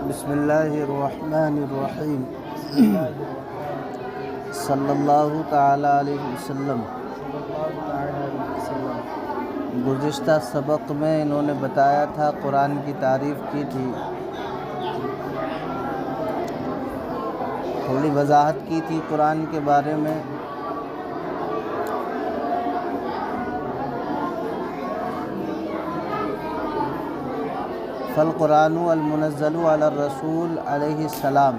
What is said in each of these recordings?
بسم اللہ الرحمن الرحیم صلی اللہ تعالیٰ علیہ وسلم۔ گزشتہ سبق میں انہوں نے بتایا تھا، قرآن کی تعریف کی تھی، تھوڑی وضاحت کی تھی قرآن کے بارے میں۔ فالقرآن المنزل علی الرسول علیہ السلام،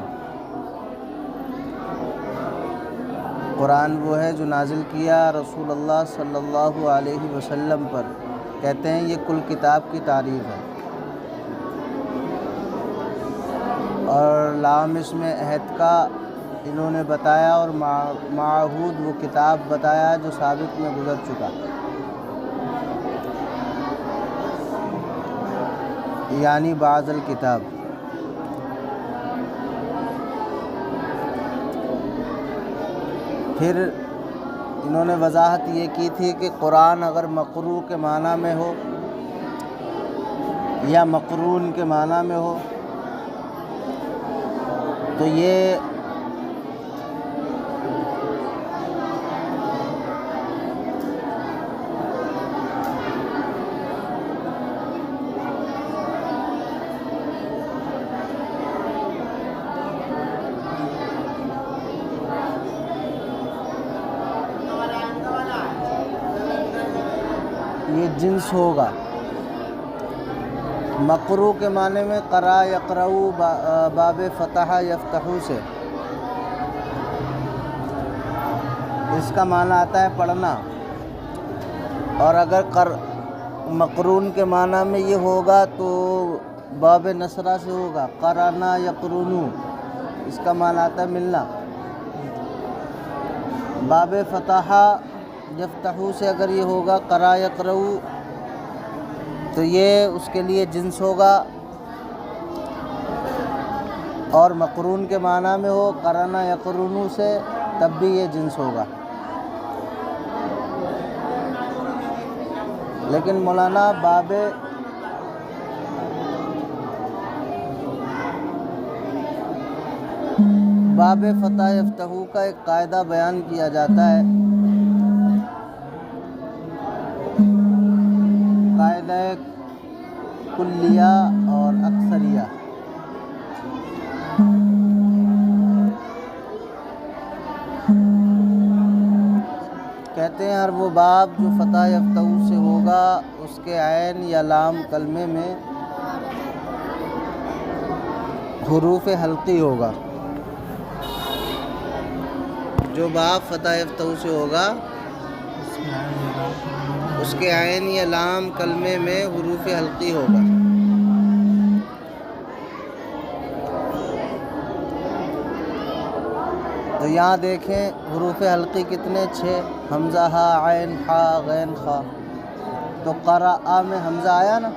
قرآن وہ ہے جو نازل کیا رسول اللہ صلی اللہ علیہ وسلم پر۔ کہتے ہیں یہ کل کتاب کی تعریف ہے، اور لام اس میں عہد کا انہوں نے بتایا، اور معہود وہ کتاب بتایا جو سابق میں گزر چکا، یعنی بعض الکتاب۔ پھر انہوں نے وضاحت یہ کی تھی کہ قرآن اگر مقروء کے معنی میں ہو یا مقرون کے معنی میں ہو تو یہ جنس ہوگا۔ مقروء کے معنی میں قرأ یقرؤ باب فتح یفتح سے اس کا معنی آتا ہے پڑھنا، اور اگر مقرون کے معنی میں یہ ہوگا تو باب نصرہ سے ہوگا، قرنا یقرنو، اس کا معنی آتا ہے ملنا۔ باب فتح یفتحو سے اگر یہ ہوگا قرأ یقرؤ تو یہ اس کے لیے جنس ہوگا، اور مقرون کے معنی میں ہو قرنا یقرنو سے تب بھی یہ جنس ہوگا۔ لیکن مولانا باب فتح یفتحو کا ایک قاعدہ بیان کیا جاتا ہے، قاعدہ کلیہ اور اکثریہ۔ کہتے ہیں ہر وہ باب جو فتح یفتح سے ہوگا اس کے عین یا لام کلمے میں حروف حلقی ہوگا۔ جو باب فتح یفتح سے ہوگا اس کے عین یا لام کلمے میں حروف حلقی ہوگا۔ تو یہاں دیکھیں حروف حلقی کتنے؟ 6، حمزہ، ہا، عین، حا، غین، خا۔ تو قرأ میں حمزہ آیا نا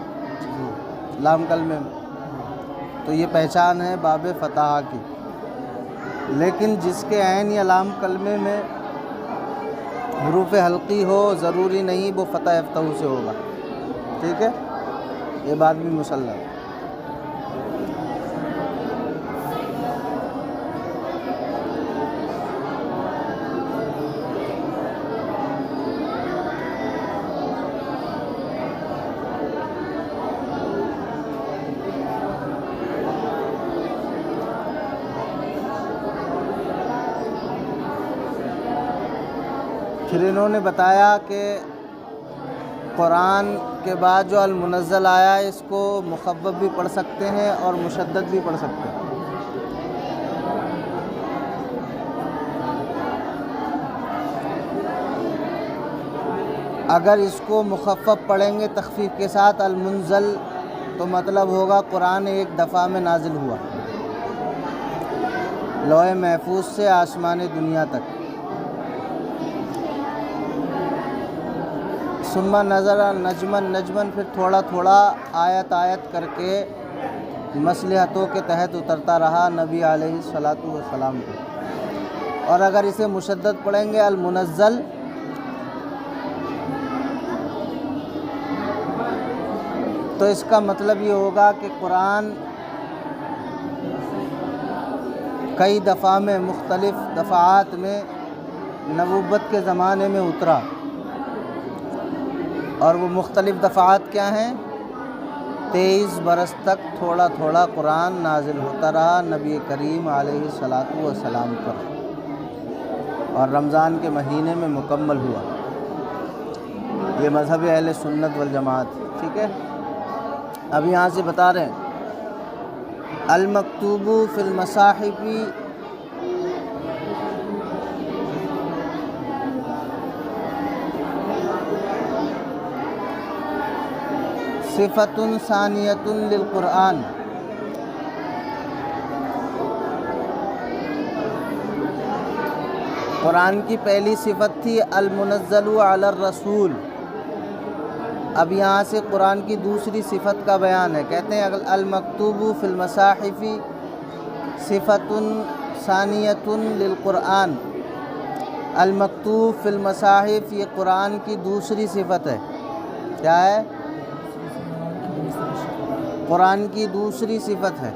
لام کلمے میں، تو یہ پہچان ہے باب فتح کی۔ لیکن جس کے عین یا لام کلمے میں حروف حلقی ہو ضروری نہیں وہ فتح یفتح سے ہوگا، ٹھیک ہے، یہ بات بھی مسلم ہے۔ پھر انہوں نے بتایا کہ قرآن کے بعد جو المنزل آیا ہے اس کو مخفف بھی پڑھ سکتے ہیں اور مشدد بھی پڑھ سکتے ہیں۔ اگر اس کو مخفف پڑھیں گے تخفیف کے ساتھ المنزل تو مطلب ہوگا قرآن ایک دفعہ میں نازل ہوا، لوح محفوظ سے آسمان دنیا تک۔ ثم نظر نجمن پھر تھوڑا تھوڑا آیت آیت کر کے مصلحتوں کے تحت اترتا رہا نبی علیہ الصلاۃ والسلام کو۔ اور اگر اسے مشدد پڑھیں گے المنزل تو اس کا مطلب یہ ہوگا کہ قرآن کئی دفعہ میں مختلف دفعات میں نبوت کے زمانے میں اترا، اور وہ مختلف دفعات کیا ہیں؟ 23 برس تک تھوڑا تھوڑا قرآن نازل ہوتا رہا نبی کریم علیہ الصلاۃ والسلام پر، اور رمضان کے مہینے میں مکمل ہوا۔ یہ مذہب اہل سنت والجماعت، ٹھیک ہے۔ اب یہاں سے بتا رہے ہیں المکتوب فی المصاحف صفۃ ثانیۃ للقرآن، قرآن کی پہلی صفت تھی المنزل علی الرسول۔ اب یہاں سے قرآن کی دوسری صفت کا بیان ہے، کہتے ہیں المکتوب فی المصاحف صفۃ ثانیۃ للقرآن۔ المکتوب فی المصاحف یہ قرآن کی دوسری صفت ہے۔ کیا ہے؟ قرآن کی دوسری صفت ہے۔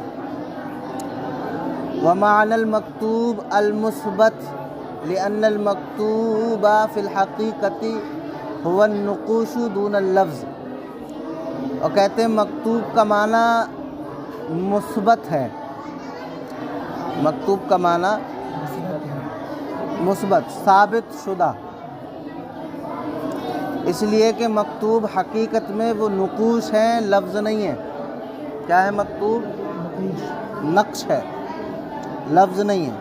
ومعنى المکتوب المثبت لأن المکتوب فی الحقیقت هو النقوش دون اللفظ، اور کہتے ہیں مکتوب کا معنی مثبت ہے۔ مکتوب کا معنی مثبت، ثابت شدہ، اس لیے کہ مکتوب حقیقت میں وہ نقوش ہیں، لفظ نہیں ہے۔ کیا ہے مکتوب؟ نقش ہے، لفظ نہیں ہے۔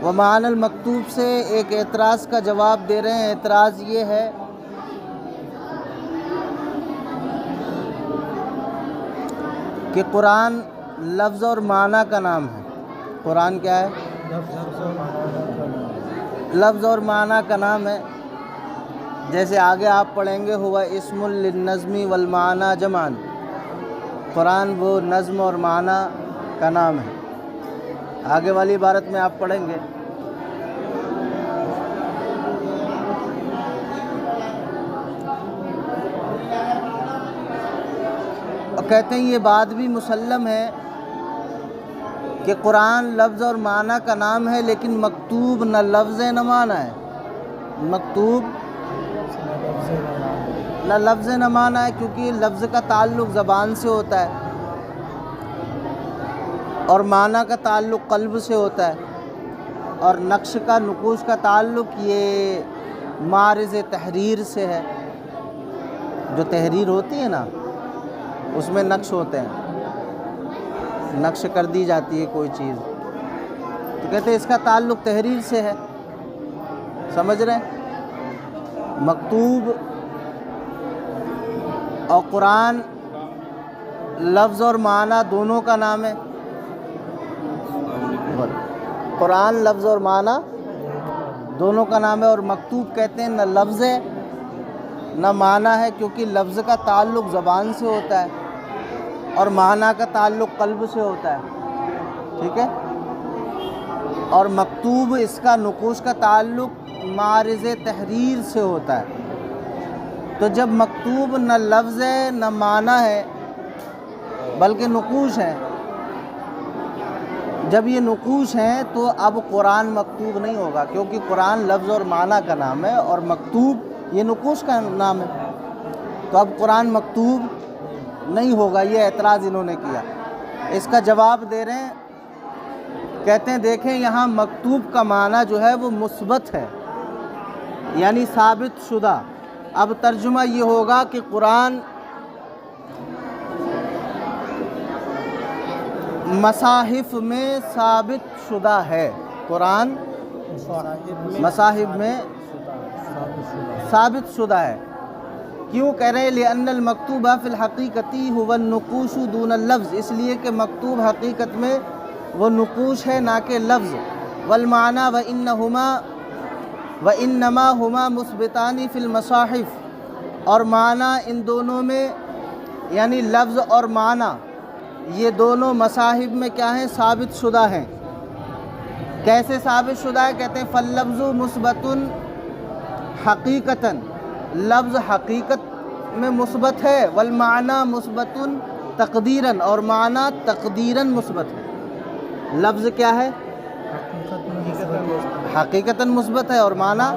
ومعنی المکتوب سے ایک اعتراض کا جواب دے رہے ہیں۔ اعتراض یہ ہے کہ قرآن لفظ اور معنی کا نام ہے۔ قرآن کیا ہے؟ لفظ اور معنی کا نام ہے۔ جیسے آگے آپ پڑھیں گے ہوا اسم للنظم والمعنی جمعاً، قرآن وہ نظم اور معنی کا نام ہے۔ آگے والی عبارت میں آپ پڑھیں گے اور کہتے ہیں یہ بات بھی مسلم ہے کہ قرآن لفظ اور معنی کا نام ہے، لیکن مکتوب نہ لفظ نہ معنی ہے۔ مکتوب نہ لفظ نہ معنی ہے، کیونکہ لفظ کا تعلق زبان سے ہوتا ہے اور معنی کا تعلق قلب سے ہوتا ہے، اور نقش کا نقوش کا تعلق یہ معرض تحریر سے ہے۔ جو تحریر ہوتی ہے نا، اس میں نقش ہوتے ہیں، نقش کر دی جاتی ہے کوئی چیز، تو کہتے ہیں اس کا تعلق تحریر سے ہے۔ سمجھ رہے ہیں؟ مکتوب اور قرآن لفظ اور معنی دونوں کا نام ہے۔ قرآن لفظ اور معنی دونوں کا نام ہے، اور مکتوب کہتے ہیں نہ لفظ ہے نہ معنی ہے، کیونکہ لفظ کا تعلق زبان سے ہوتا ہے اور معنی کا تعلق قلب سے ہوتا ہے، ٹھیک ہے۔ اور مکتوب اس کا نقوش کا تعلق معرض تحریر سے ہوتا ہے۔ تو جب مکتوب نہ لفظ ہے نہ معنی ہے بلکہ نقوش ہے، جب یہ نقوش ہیں تو اب قرآن مکتوب نہیں ہوگا، کیونکہ قرآن لفظ اور معنی کا نام ہے اور مکتوب یہ نقوش کا نام ہے، تو اب قرآن مکتوب نہیں ہوگا۔ یہ اعتراض انہوں نے کیا، اس کا جواب دے رہے ہیں، کہتے ہیں دیکھیں یہاں مکتوب کا معنی جو ہے وہ مثبت ہے، یعنی ثابت شدہ۔ اب ترجمہ یہ ہوگا کہ قرآن مصاحف میں ثابت شدہ ہے، قرآن مصاحف میں ثابت شدہ ہے۔ کیوں کہہ رہے ہیں؟ لأن المکتوب فی الحقیقت هو النقوش دون اللفظ، اس لیے کہ مکتوب حقیقت میں وہ نقوش ہے نہ کہ لفظ۔ والمعنی وإنما ہما مثبتان فی المصاحف، اور معنی ان دونوں میں یعنی لفظ اور معنی یہ دونوں مصاحف میں کیا ہیں؟ ثابت شدہ ہیں۔ کیسے ثابت شدہ ہے؟ کہتے ہیں فاللفظ مثبت حقیقتاً، لفظ حقیقت میں مثبت ہے، والمعنی مثبت تقدیراً، اور معنی تقدیراً مثبت ہے۔ لفظ کیا ہے؟ حقیقتاً مثبت ہے اور معنی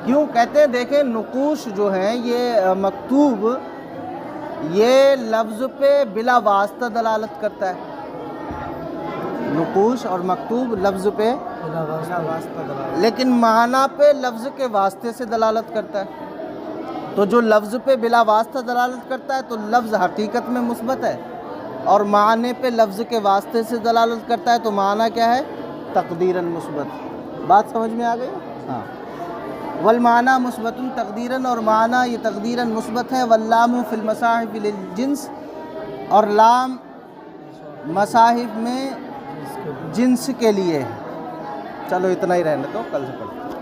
کیوں کہتے ہیں؟ دیکھیں نقوش جو ہیں یہ مکتوب یہ لفظ پہ بلا واسطہ دلالت کرتا ہے. نقوش اور مکتوب لفظ پہ لیکن معنی پہ لفظ کے واسطے سے دلالت کرتا ہے. تو جو لفظ پہ بلا واسطہ دلالت کرتا ہے تو لفظ حقیقت میں مثبت ہے، اور معنی پہ لفظ کے واسطے سے دلالت کرتا ہے تو معنی کیا ہے؟ تقدیراً مثبت. بات سمجھ میں آ گئی؟ ہاں. والمعنی مثبت تقدیراً، اور معنی یہ تقدیراً مثبت ہے. واللام فی المصاحف للجنس، اور لام مصاحف میں جنس کے لیے ہے. چلو اتنا ہی رہنے دو، کل سے پڑھیں.